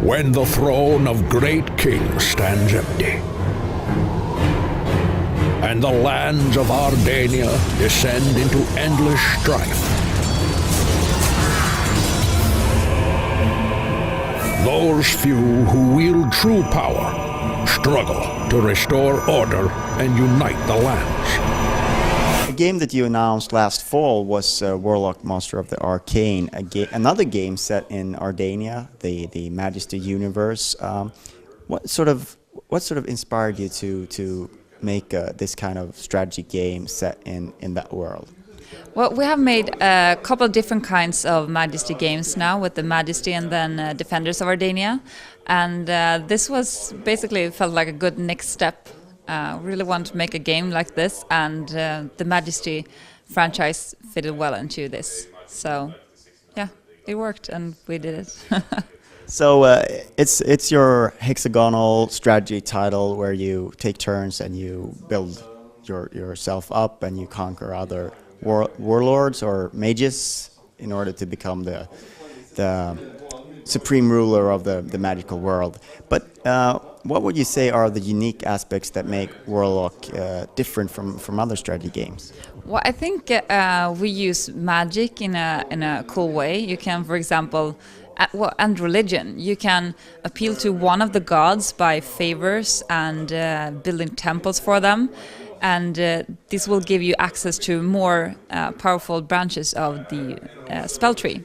When the throne of great kings stands empty, and the lands of Ardania descend into endless strife, those few who wield true power struggle to restore order and unite the lands. A game that you announced last fall was Warlock, Master of the Arcane, another game set in Ardania, the Majesty universe. What sort of inspired you to make this kind of strategy game set in that world? Well, we have made a couple of different kinds of Majesty games now, with the Majesty and then Defenders of Ardania, and this was basically felt like a good next step. Really want to make a game like this, and the Majesty franchise fitted well into this. So, yeah, it worked, and we did it. So it's your hexagonal strategy title where you take turns and you build yourself up and you conquer other warlords or mages in order to become the supreme ruler of the magical world. But what would you say are the unique aspects that make Warlock different from other strategy games? Well, I think we use magic in a cool way. You can, for example, and religion. You can appeal to one of the gods by favors and building temples for them. And this will give you access to more powerful branches of the spell tree,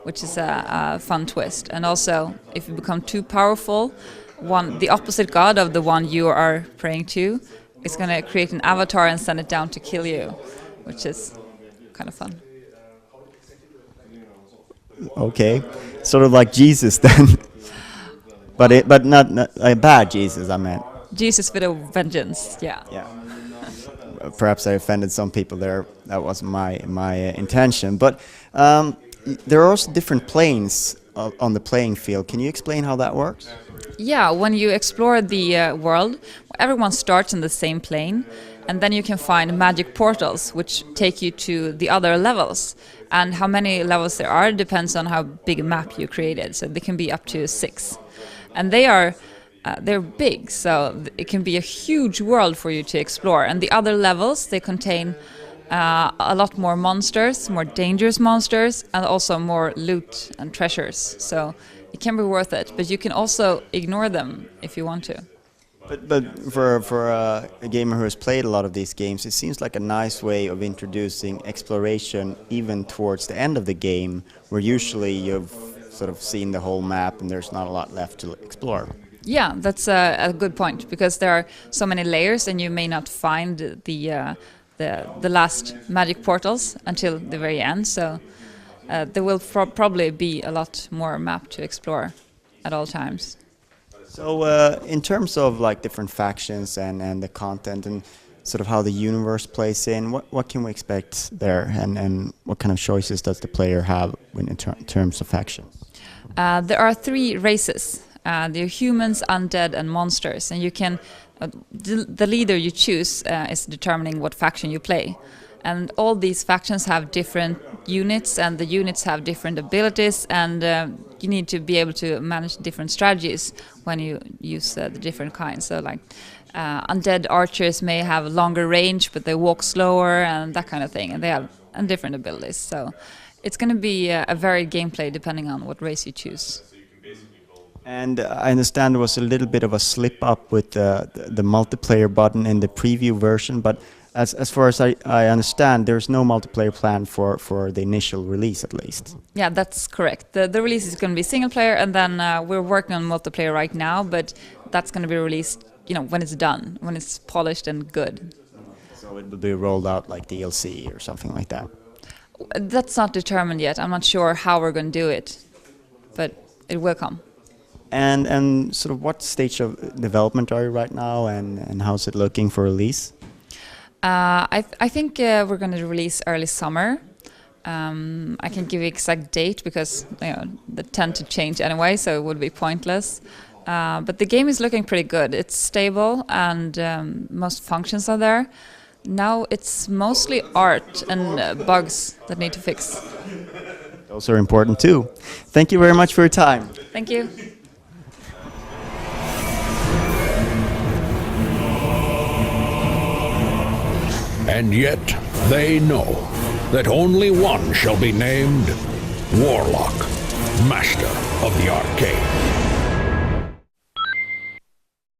which is a fun twist. And also, if you become too powerful, the opposite god of the one you are praying to is going to create an avatar and send it down to kill you, which is kind of fun. Okay, sort of like Jesus then, but not a bad Jesus. I meant Jesus with a vengeance. Yeah. Yeah. Perhaps I offended some people there. That wasn't my intention. But there are also different planes on the playing field. Can you explain how that works? Yeah, when you explore the world, everyone starts in the same plane, and then you can find magic portals which take you to the other levels. And how many levels there are depends on how big a map you created. So they can be up to 6, and they're big, so it can be a huge world for you to explore. And the other levels, they contain a lot more monsters, more dangerous monsters, and also more loot and treasures. So it can be worth it, but you can also ignore them if you want to. But for a gamer who has played a lot of these games, it seems like a nice way of introducing exploration even towards the end of the game, where usually you've sort of seen the whole map and there's not a lot left to explore. Yeah, that's a good point, because there are so many layers and you may not find the last magic portals until the very end. So there will probably be a lot more map to explore at all times. So in terms of like different factions and the content and sort of how the universe plays in, what can we expect there, and what kind of choices does the player have in terms of factions? There are 3 races. They're humans, undead, and monsters, and you can the leader you choose is determining what faction you play. And all these factions have different units, and the units have different abilities, and you need to be able to manage different strategies when you use the different kinds. So like undead archers may have longer range, but they walk slower and that kind of thing, and they have different abilities. So it's going to be a varied gameplay depending on what race you choose. And I understand there was a little bit of a slip up with the multiplayer button in the preview version, but as far as I understand, there's no multiplayer plan for the initial release, at least. Yeah, that's correct. The release is going to be single player, and then we're working on multiplayer right now, but that's going to be released, when it's done, when it's polished and good. So it will be rolled out like DLC or something like that? That's not determined yet. I'm not sure how we're going to do it, but it will come. And sort of what stage of development are you right now, and how's it looking for release? I think we're going to release early summer. I can't give you exact date because they tend to change anyway, so it would be pointless. But the game is looking pretty good. It's stable, and most functions are there. Now it's mostly art and bugs that need to fix. Those are important too. Thank you very much for your time. Thank you. And yet they know that only one shall be named Warlock, Master of the Arcane.